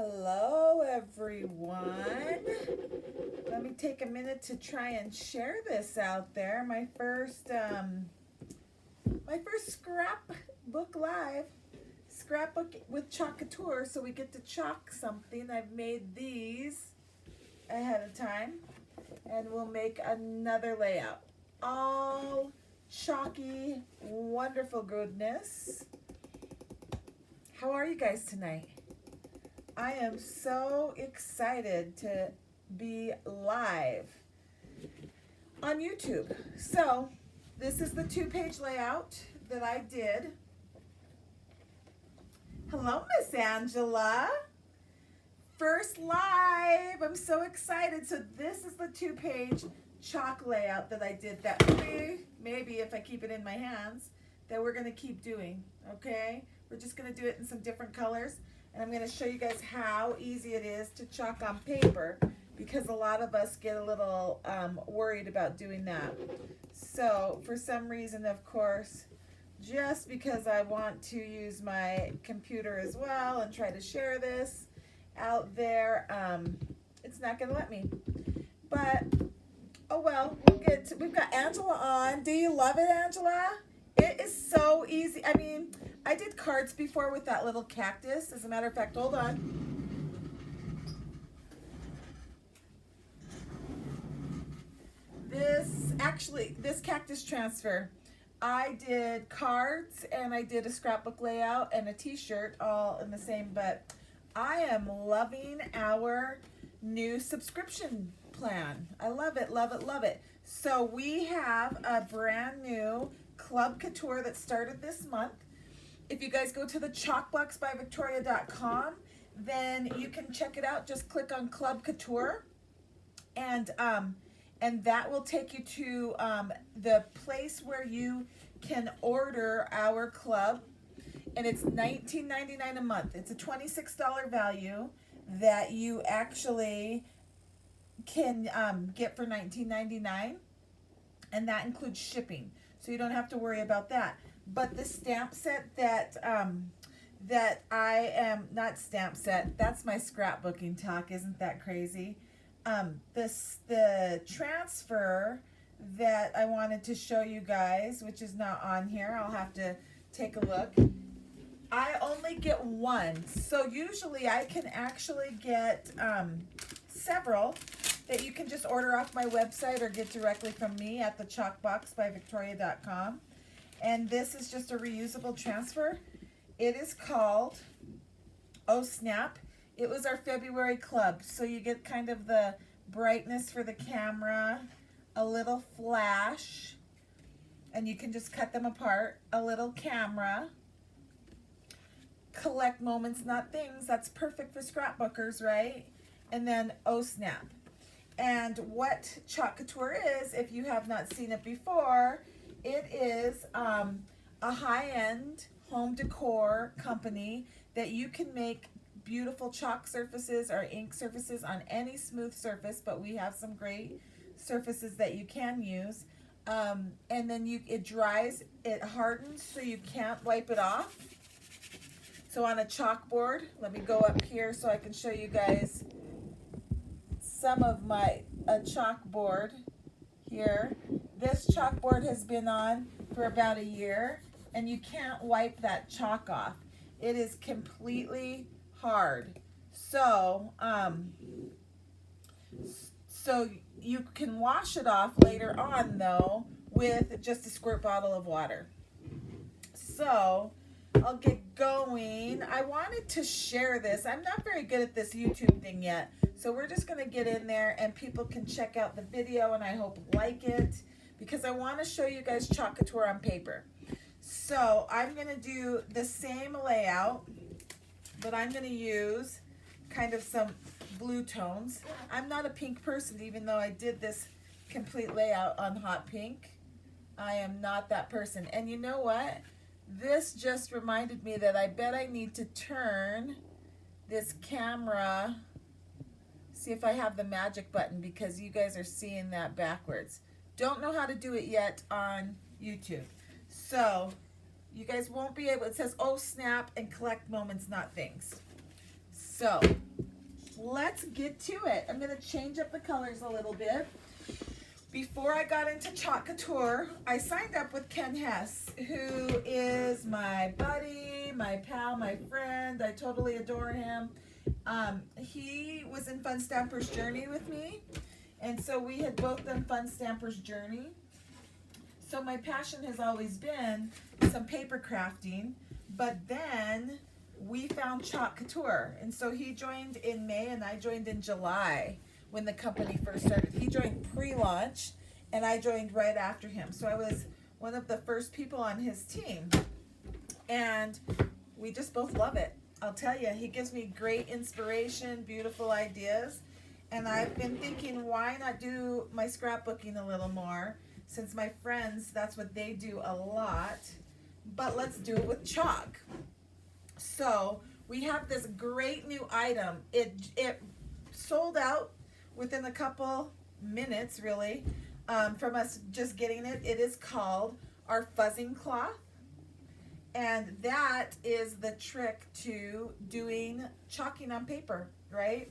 Hello everyone. Let me take a minute to try and share this out there. My first scrapbook live. Scrapbook with Chalk Couture, so we get to chalk something. I've made these ahead of time, and we'll make another layout. All chalky, wonderful goodness. How are you guys tonight? I am so excited to be live on YouTube. So this is the 2-page layout that I did. Hello, Miss Angela. First live. I'm so excited. So this is the 2-page chalk layout that I did that maybe if I keep it in my hands, that we're going to keep doing, okay? We're just going to do it in some different colors. And I'm going to show you guys how easy it is to chalk on paper, because a lot of us get a little worried about doing that. So for some reason, of course, just because I want to use my computer as well and try to share this out there, it's not going to let me. But, oh well, we've got Angela on. Do you love it, Angela? It is so easy. I mean, I did cards before with that little cactus. As a matter of fact, hold on. This cactus transfer, I did cards and I did a scrapbook layout and a t-shirt all in the same, but I am loving our new subscription plan. I love it, love it, love it. So we have a brand new Club Couture that started this month. If you guys go to the ChalkBox by Victoria.com, then you can check it out. Just click on Club Couture, and that will take you to the place where you can order our club, and it's $19.99 a month. It's a $26 value that you actually can get for $19.99, and that includes shipping, so you don't have to worry about that. But the stamp set that I am, not stamp set, that's my scrapbooking talk, isn't that crazy? The transfer that I wanted to show you guys, which is not on here, I'll have to take a look. I only get one, so usually I can actually get several that you can just order off my website or get directly from me at the ChalkBox by Victoria.com. And this is just a reusable transfer. It is called Oh Snap. It was our February club, so you get kind of the brightness for the camera, a little flash, and you can just cut them apart, a little camera, collect moments, not things. That's perfect for scrapbookers, right? And then Oh Snap. And what Chalk Couture is, if you have not seen it before, it is a high-end home decor company that you can make beautiful chalk surfaces or ink surfaces on any smooth surface, but we have some great surfaces that you can use. And then it dries, it hardens, so you can't wipe it off. So on a chalkboard, let me go up here so I can show you guys some of my chalkboard here. This chalkboard has been on for about a year, and you can't wipe that chalk off. It is completely hard. So, so you can wash it off later on, though, with just a squirt bottle of water. So I'll get going. I wanted to share this. I'm not very good at this YouTube thing yet, so we're just going to get in there and people can check out the video, and I hope like it, because I want to show you guys Chalk Couture on paper. So I'm going to do the same layout, but I'm going to use kind of some blue tones. I'm not a pink person, even though I did this complete layout on hot pink. I am not that person. And you know what? This just reminded me that I bet I need to turn this camera, see if I have the magic button, because you guys are seeing that backwards. Don't know how to do it yet on YouTube. So you guys won't be able, it says Oh Snap and collect moments, not things. So let's get to it. I'm going to change up the colors a little bit. Before I got into Chalk Couture, I signed up with Ken Hess, who is my buddy, my pal, my friend. I totally adore him. He was in Fun Stamper's Journey with me, and so we had both done Fun Stamper's Journey. So my passion has always been some paper crafting, but then we found Chalk Couture, and so he joined in May and I joined in July when the company first started. He joined pre-launch and I joined right after him. So I was one of the first people on his team, and we just both love it. I'll tell you, he gives me great inspiration, beautiful ideas, and I've been thinking, why not do my scrapbooking a little more, since my friends, that's what they do a lot, but let's do it with chalk. So we have this great new item. It sold out within a couple minutes, really, from us just getting it. It is called our fuzzing cloth, and that is the trick to doing chalking on paper, right?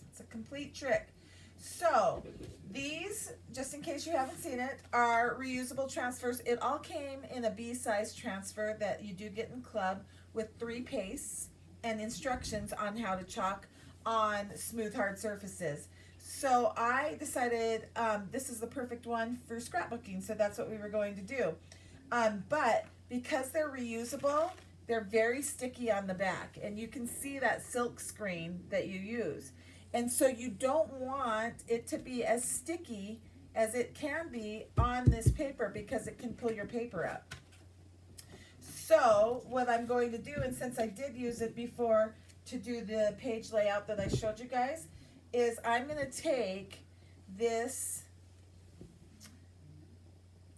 It's a complete trick. So these, just in case you haven't seen it, are reusable transfers. It all came in a B-size transfer that you do get in club with 3 pastes and instructions on how to chalk on smooth, hard surfaces. So I decided this is the perfect one for scrapbooking, so that's what we were going to do. But because they're reusable, they're very sticky on the back, and you can see that silk screen that you use. And so you don't want it to be as sticky as it can be on this paper, because it can pull your paper up. So what I'm going to do, and since I did use it before to do the page layout that I showed you guys, is I'm going to take this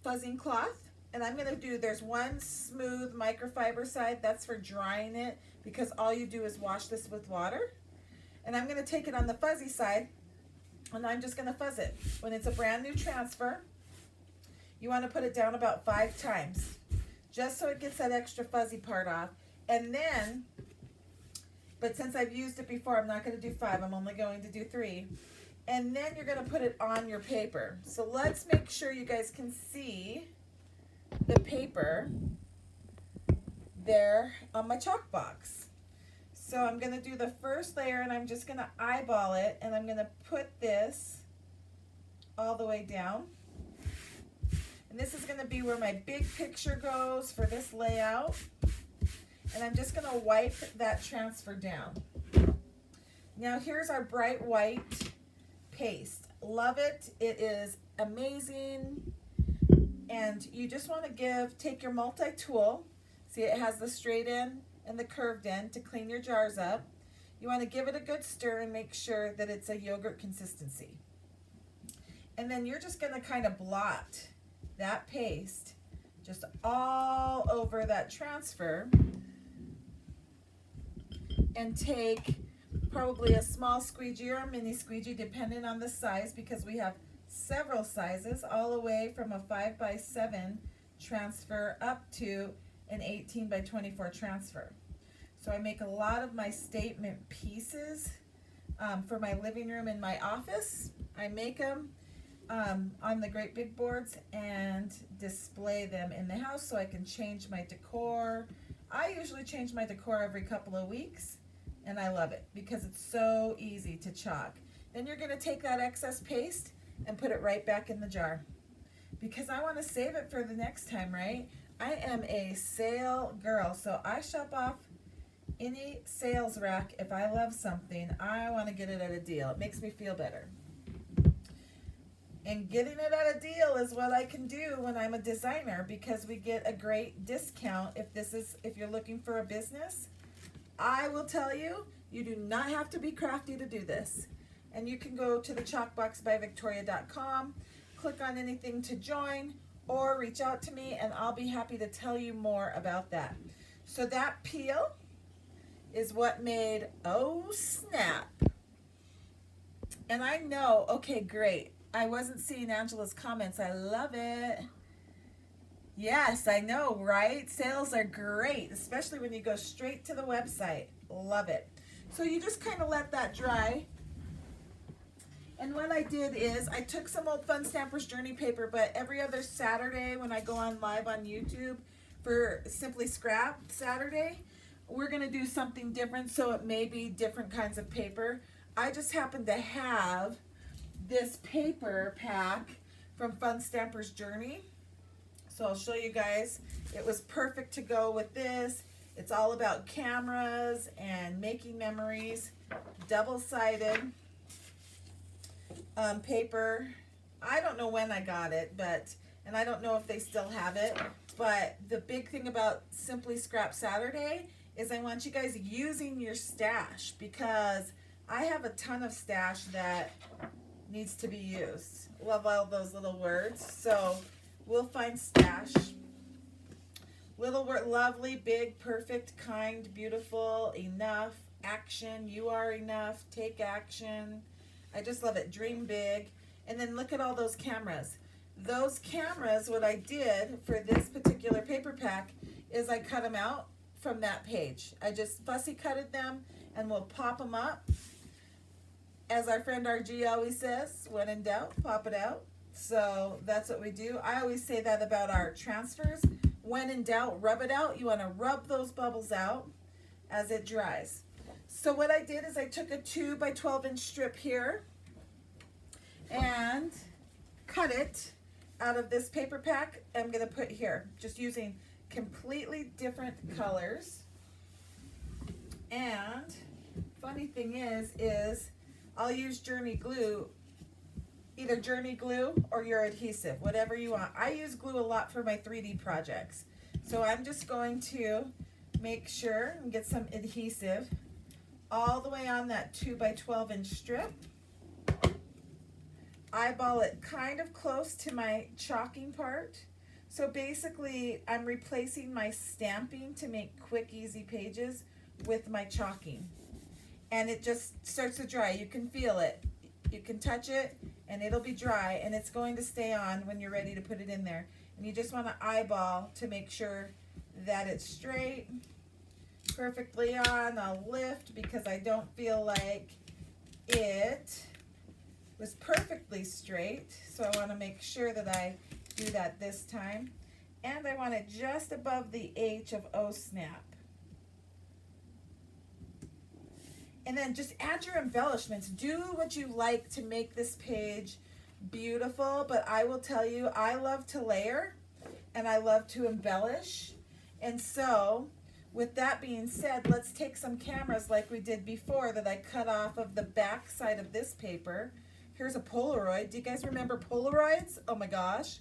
fuzzing cloth, and I'm going to do, there's one smooth microfiber side, that's for drying it, because all you do is wash this with water. And I'm going to take it on the fuzzy side, and I'm just going to fuzz it. When it's a brand new transfer, you want to put it down about 5 times, just so it gets that extra fuzzy part off. And then, but since I've used it before, I'm not going to do 5, I'm only going to do 3. And then you're going to put it on your paper. So let's make sure you guys can see the paper there on my chalk box. So I'm going to do the first layer, and I'm just going to eyeball it, and I'm going to put this all the way down. And this is going to be where my big picture goes for this layout. And I'm just going to wipe that transfer down. Now here's our bright white paste. Love it. It is amazing. And you just want to take your multi-tool. See, it has the straight end and the curved end to clean your jars up. You want to give it a good stir and make sure that it's a yogurt consistency. And then you're just going to kind of blot that paste just all over that transfer, and take probably a small squeegee or a mini squeegee, depending on the size, because we have several sizes, all the way from a 5x7 transfer up to an 18 by 24 transfer. So I make a lot of my statement pieces for my living room and my office. I make them on the great big boards and display them in the house, so I can change my decor. I usually change my decor every couple of weeks, and I love it because it's so easy to chalk. Then you're going to take that excess paste and put it right back in the jar, because I want to save it for the next time, right? I am a sale girl, so I shop off any sales rack. If I love something, I want to get it at a deal. It makes me feel better. And getting it at a deal is what I can do when I'm a designer, because we get a great discount if you're looking for a business. I will tell you, you do not have to be crafty to do this. And you can go to the ChalkBoxByVictoria.com, click on anything to join, or reach out to me and I'll be happy to tell you more about that. So that peel is what made, oh snap. And I know, okay, great. I wasn't seeing Angela's comments. I love it. Yes, I know, right? Sales are great, especially when you go straight to the website. Love it. So you just kind of let that dry. And what I did is I took some old Fun Stampers Journey paper, but every other Saturday when I go on live on YouTube for Simply Scrap Saturday, we're gonna do something different, so it may be different kinds of paper. I just happen to have this paper pack from Fun Stampers Journey. So I'll show you guys. It was perfect to go with this. It's all about cameras and making memories. Double-sided paper. I don't know when I got it, and I don't know if they still have it, but the big thing about Simply Scrap Saturday is I want you guys using your stash, because I have a ton of stash that needs to be used. Love all those little words. So we'll find stash. Little word: lovely, big, perfect, kind, beautiful, enough, action, you are enough, take action. I just love it. Dream big. And then look at all those cameras. Those cameras, what I did for this particular paper pack is I cut them out from that page. I just fussy cutted them, and we'll pop them up. As our friend RG always says, when in doubt, pop it out. So that's what we do. I always say that about our transfers. When in doubt, rub it out. You want to rub those bubbles out as it dries. So what I did is I took a 2 by 12 inch strip here and cut it out of this paper pack. I'm going to put here, just using completely different colors. And funny thing is I'll use Journey glue, either Journey glue or your adhesive, whatever you want. I use glue a lot for my 3D projects. So I'm just going to make sure and get some adhesive all the way on that 2 by 12 inch strip. Eyeball it kind of close to my chalking part. So basically I'm replacing my stamping to make quick, easy pages with my chalking. And it just starts to dry. You can feel it. You can touch it and it'll be dry, and it's going to stay on when you're ready to put it in there. And you just want to eyeball to make sure that it's straight, perfectly on. I'll lift because I don't feel like it was perfectly straight, so I want to make sure that I do that this time. And I want it just above the H of O snap. And then just add your embellishments. Do what you like to make this page beautiful, but I will tell you, I love to layer and I love to embellish. And so with that being said, let's take some cameras like we did before that I cut off of the back side of this paper. Here's a Polaroid. Do you guys remember Polaroids? Oh my gosh.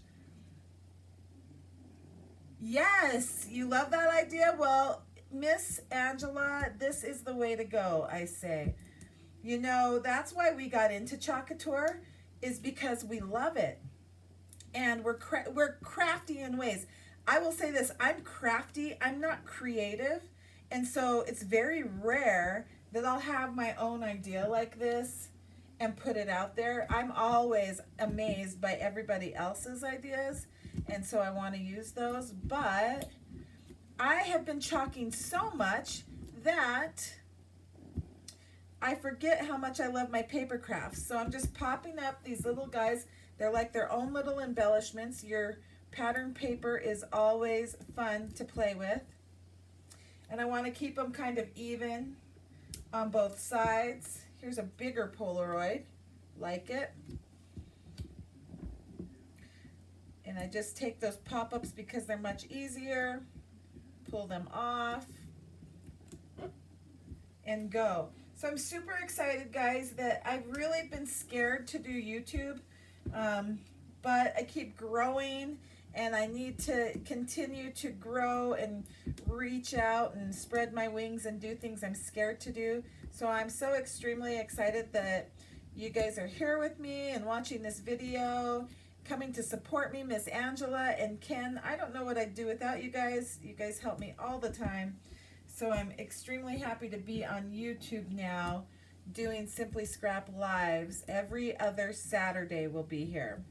Yes, you love that idea? Well, Miss Angela, this is the way to go, I say. You know, that's why we got into Chalk Couture, is because we love it. And we're crafty in ways. I will say this, I'm crafty, I'm not creative. And so it's very rare that I'll have my own idea like this and put it out there. I'm always amazed by everybody else's ideas, and so I want to use those. But I have been chalking so much that I forget how much I love my paper crafts. So I'm just popping up these little guys. They're like their own little embellishments. Your pattern paper is always fun to play with. And I want to keep them kind of even on both sides. Here's a bigger Polaroid, like it. And I just take those pop-ups because they're much easier. Pull them off and go. So I'm super excited, guys, that I've really been scared to do YouTube, but I keep growing, and I need to continue to grow and reach out and spread my wings and do things I'm scared to do. So I'm so extremely excited that you guys are here with me and watching this video, coming to support me, Miss Angela and Ken. I don't know what I'd do without you guys. You guys help me all the time. So I'm extremely happy to be on YouTube now, doing Simply Scrap Lives. Every other Saturday we'll be here.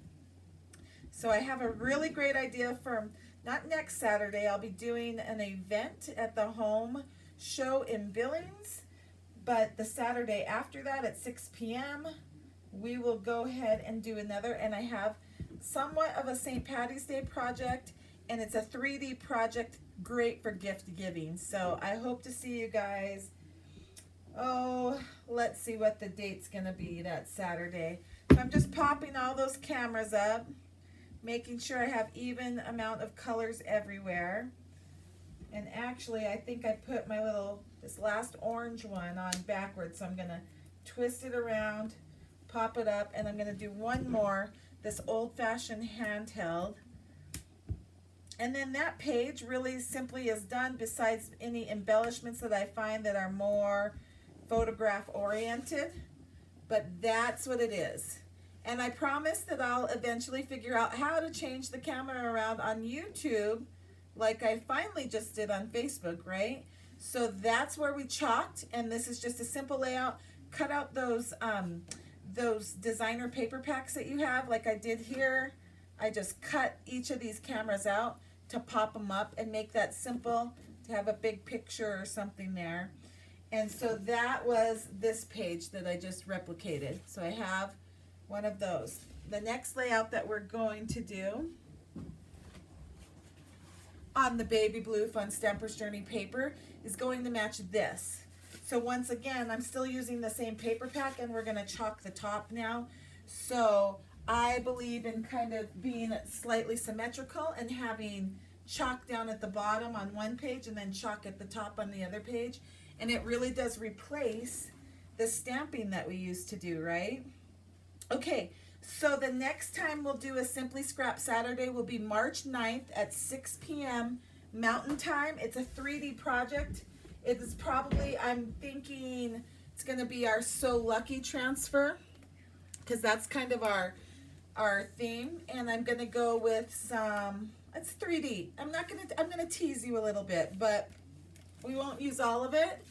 So I have a really great idea for, not next Saturday, I'll be doing an event at the home show in Billings. But the Saturday after that at 6 p.m., we will go ahead and do another. And I have somewhat of a St. Patty's Day project, and it's a 3D project, great for gift giving. So I hope to see you guys. Oh, let's see what the date's gonna be that Saturday. So I'm just popping all those cameras up, making sure I have even amount of colors everywhere. And actually, I think I put my this last orange one on backwards, so I'm gonna twist it around, pop it up, and I'm gonna do one more, this old-fashioned handheld. And then that page really simply is done, besides any embellishments that I find that are more photograph oriented, but that's what it is. And I promise that I'll eventually figure out how to change the camera around on YouTube, like I finally just did on Facebook, right? So that's where we chalked, and this is just a simple layout. Cut out those designer paper packs that you have, like I did here. I just cut each of these cameras out to pop them up and make that simple, to have a big picture or something there. And so that was this page that I just replicated. So I have one of those. The next layout that we're going to do on the baby blue Fun Stampers Journey paper is going to match this. So once again, I'm still using the same paper pack, and we're gonna chalk the top now. So I believe in kind of being slightly symmetrical and having chalk down at the bottom on one page and then chalk at the top on the other page. And it really does replace the stamping that we used to do, right? Okay, so the next time we'll do a Simply Scrap Saturday will be March 9th at 6 p.m. Mountain Time. It's a 3D project. It is probably, I'm thinking it's gonna be our So Lucky transfer, because that's kind of our theme. And I'm gonna go with some, it's 3D. I'm gonna tease you a little bit, but we won't use all of it.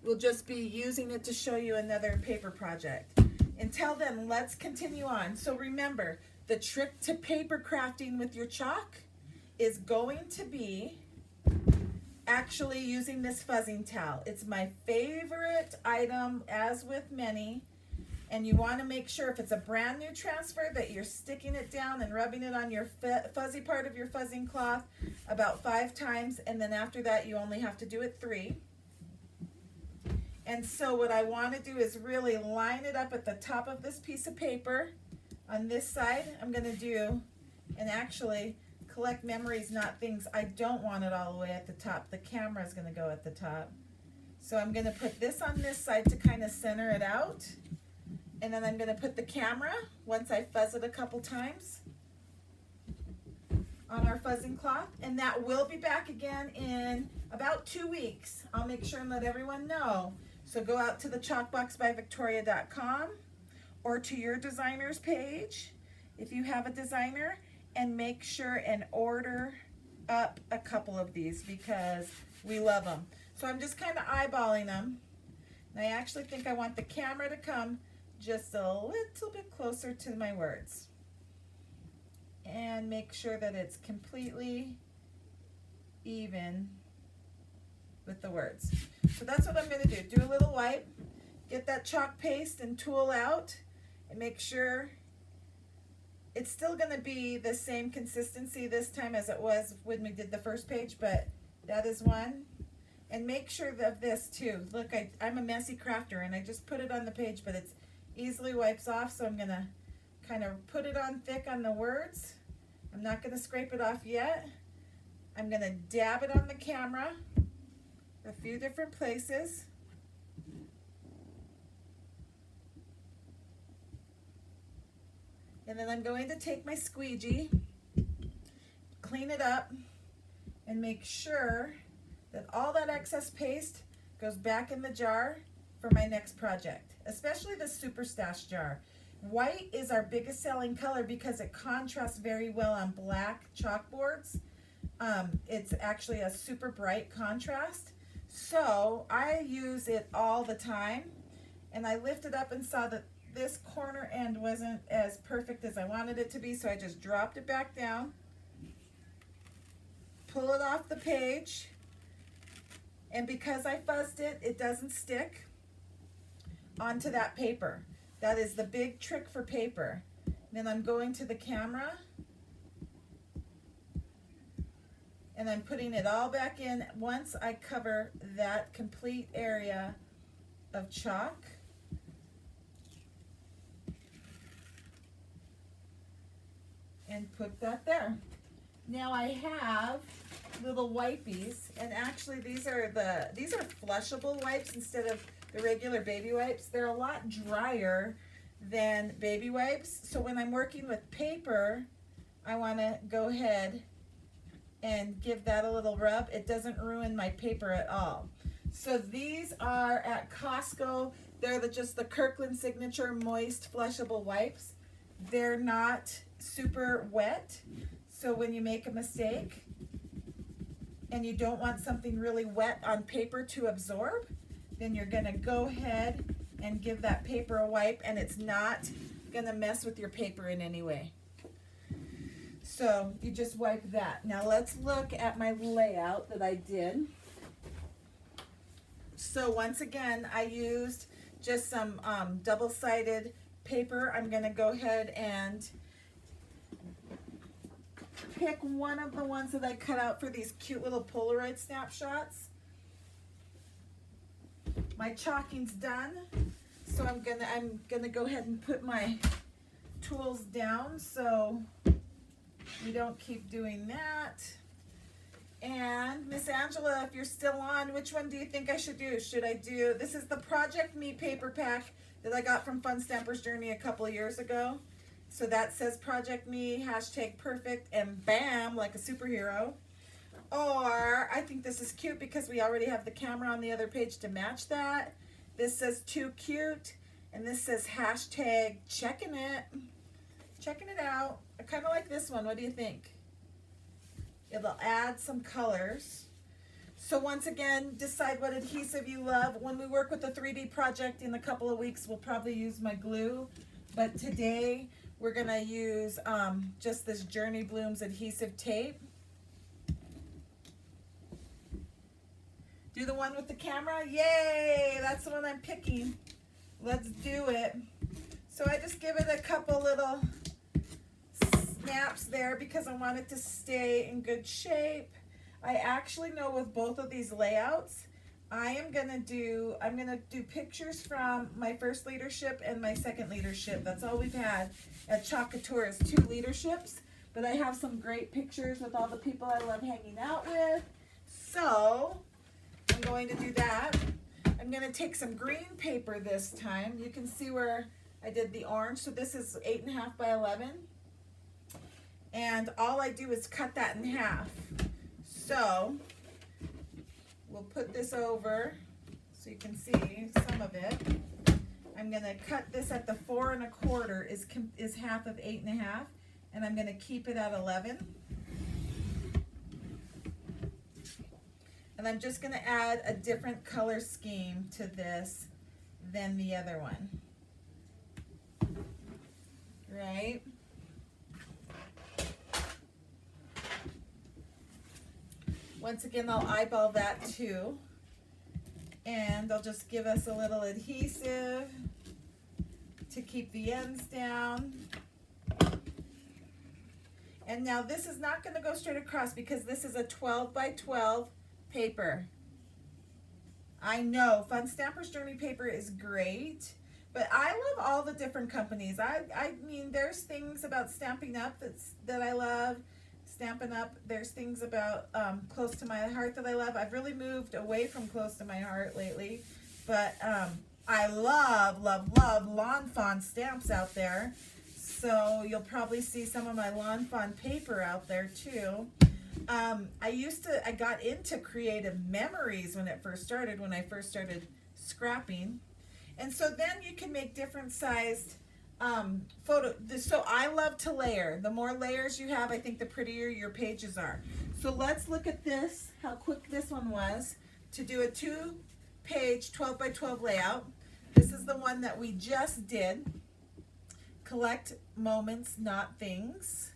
We'll just be using it to show you another paper project. Until then, let's continue on. So remember, the trick to paper crafting with your chalk is going to be actually using this fuzzing towel. It's my favorite item, as with many. And you want to make sure, if it's a brand new transfer, that you're sticking it down and rubbing it on your fuzzy part of your fuzzing cloth about 5 times, and then after that you only have to do it 3. And so what I want to do is really line it up at the top of this piece of paper. On this side, I'm going to do, and actually collect memories, not things. I don't want it all the way at the top. The camera is going to go at the top. So I'm going to put this on this side to kind of center it out. And then I'm going to put the camera, once I fuzz it a couple times, on our fuzzing cloth. And that will be back again in about 2 weeks. I'll make sure and let everyone know. So go out to the chalkboxbyvictoria.com or to your designer's page if you have a designer, and make sure and order up a couple of these because we love them. So I'm just kind of eyeballing them. And I actually think I want the camera to come just a little bit closer to my words, and make sure that it's completely even with the words. So that's what I'm going to do. Do a little wipe, get that chalk paste and tool out, and make sure it's still going to be the same consistency this time as it was when we did the first page, but that is one. And make sure of this too. Look, I'm a messy crafter, and I just put it on the page, but it's easily wipes off, so I'm going to kind of put it on thick on the words. I'm not going to scrape it off yet. I'm going to dab it on the camera a few different places. And then I'm going to take my squeegee, clean it up, and make sure that all that excess paste goes back in the jar for my next project, especially the Super Stash jar. White is our biggest selling color because it contrasts very well on black chalkboards. It's actually a super bright contrast. So I use it all the time, and I lifted up and saw that this corner end wasn't as perfect as I wanted it to be, so I just dropped it back down, pull it off the page, and because I fuzzed it, it doesn't stick. onto that paper. That is the big trick for paper. Then I'm going to the camera and I'm putting it all back in once I cover that complete area of chalk. And put that there. Now I have little wipies, and actually these are flushable wipes instead of the regular baby wipes. They're a lot drier than baby wipes. So when I'm working with paper, I want to go ahead and give that a little rub. It doesn't ruin my paper at all. So these are at Costco. They're just the Kirkland Signature Moist Flushable Wipes. They're not super wet. So when you make a mistake and you don't want something really wet on paper to absorb, then you're gonna go ahead and give that paper a wipe, and it's not gonna mess with your paper in any way. So you just wipe that. Now let's look at my layout that I did. So once again, I used just some double-sided paper. I'm gonna go ahead and pick one of the ones that I cut out for these cute little Polaroid snapshots. My chalking's done, so I'm gonna go ahead and put my tools down so we don't keep doing that. And Miss Angela, if you're still on, which one do you think I should do? Should I do, this is the Project Me paper pack that I got from Fun Stamper's Journey a couple of years ago. So that says Project Me, #perfect, and bam, like a superhero. Or I think this is cute because we already have the camera on the other page to match that. This says Too Cute, and this says #checking it out. I kind of like this one. What do you think? It'll add some colors. So once again, decide what adhesive you love. When we work with the 3D project in a couple of weeks, we'll probably use my glue. But today, we're gonna use just this Journey Blooms adhesive tape. Do the one with the camera? Yay, that's the one I'm picking. Let's do it. So I just give it a couple little snaps there because I want it to stay in good shape. I actually know with both of these layouts, I'm gonna do pictures from my first leadership and my second leadership. That's all we've had at Chalk Couture is 2 leaderships, but I have some great pictures with all the people I love hanging out with. So I'm going to do that. I'm gonna take some green paper this time. You can see where I did the orange. So this is 8.5 by 11. And all I do is cut that in half. So we'll put this over so you can see some of it. I'm gonna cut this at the 4 1/4 is half of 8.5, and I'm gonna keep it at 11. And I'm just gonna add a different color scheme to this than the other one, right? Once again, I'll eyeball that too. And I'll just give us a little adhesive to keep the ends down. And now this is not going to go straight across because this is a 12 by 12 paper. I know Fun Stamper's Journey paper is great, but I love all the different companies. I mean, there's things about Stampin' Up! that I love. Stampin' Up! There's things about Close to My Heart that I love. I've really moved away from Close to My Heart lately, but I love Lawn Fawn stamps out there. So you'll probably see some of my Lawn Fawn paper out there too. I got into Creative Memories when I first started scrapping. And so then you can make different sized so I love to layer. The more layers you have, I think the prettier your pages are. So let's look at this, how quick this one was to do a 2-page 12 by 12 layout. This is the one that we just did. Collect moments, not things.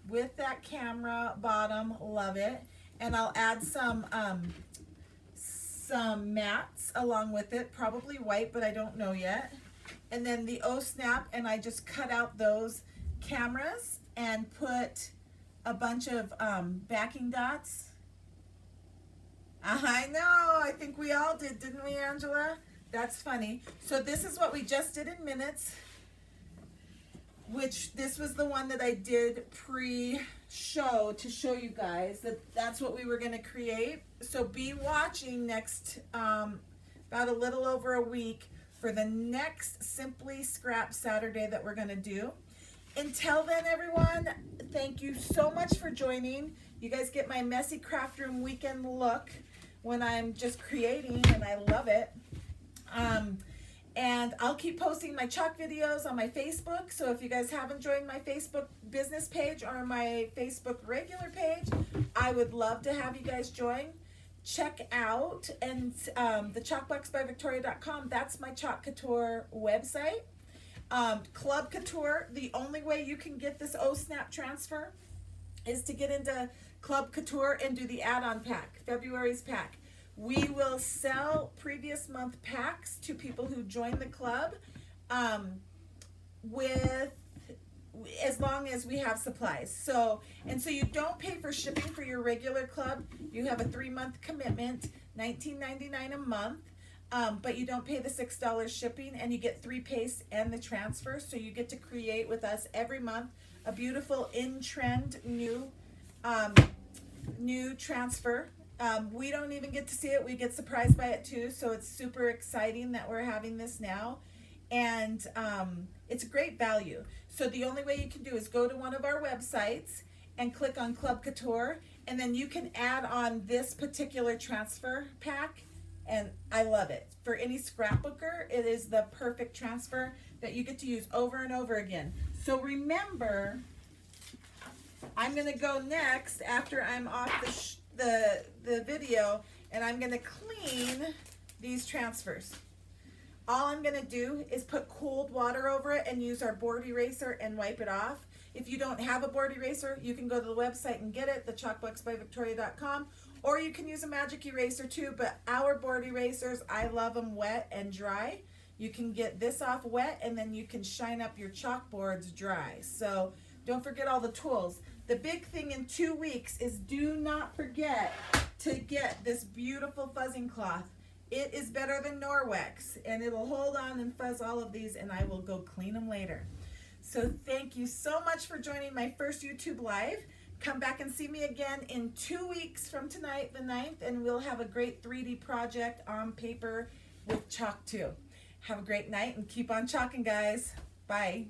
With that camera bottom, love it. And I'll add some some mats along with it, probably white, but I don't know yet. And then the O-Snap, and I just cut out those cameras and put a bunch of backing dots. I know, I think we all did, didn't we, Angela? That's funny. So this is what we just did in minutes, which this was the one that I did pre-show to show you guys that that's what we were going to create. So be watching next, about a little over a week for the next Simply Scrap Saturday that we're going to do. Until then, everyone, thank you so much for joining. You guys get my messy craft room weekend look when I'm just creating, and I love it. And I'll keep posting my chalk videos on my Facebook. So if you guys haven't joined my Facebook business page or my Facebook regular page, I would love to have you guys join. Check out and the ChalkBox by Victoria.com. That's my Chalk Couture website. Club Couture, the only way you can get this O-Snap transfer is to get into Club Couture and do the add-on pack, February's pack. We will sell previous month packs to people who join the club with as long as we have supplies. So you don't pay for shipping for your regular club. You have a 3-month commitment, $19.99 a month, but you don't pay the $6 shipping, and you get 3 pastes and the transfer. So you get to create with us every month a beautiful in-trend new transfer. We don't even get to see it. We get surprised by it too. So it's super exciting that we're having this now. And it's a great value. So the only way you can do is go to one of our websites and click on Club Couture, and then you can add on this particular transfer pack. And I love it. For any scrapbooker, it is the perfect transfer that you get to use over and over again. So remember, I'm going to go next after I'm off the video, and I'm going to clean these transfers. All I'm going to do is put cold water over it and use our board eraser and wipe it off. If you don't have a board eraser, you can go to the website and get it, the ChalkBoxByVictoria.com, or you can use a magic eraser too, but our board erasers, I love them wet and dry. You can get this off wet, and then you can shine up your chalkboards dry. So don't forget all the tools. The big thing in 2 weeks is do not forget to get this beautiful fuzzing cloth. It is better than Norwex, and it'll hold on and fuzz all of these, and I will go clean them later. So thank you so much for joining my first YouTube Live. Come back and see me again in 2 weeks from tonight, the 9th, and we'll have a great 3D project on paper with chalk too. Have a great night and keep on chalking, guys. Bye.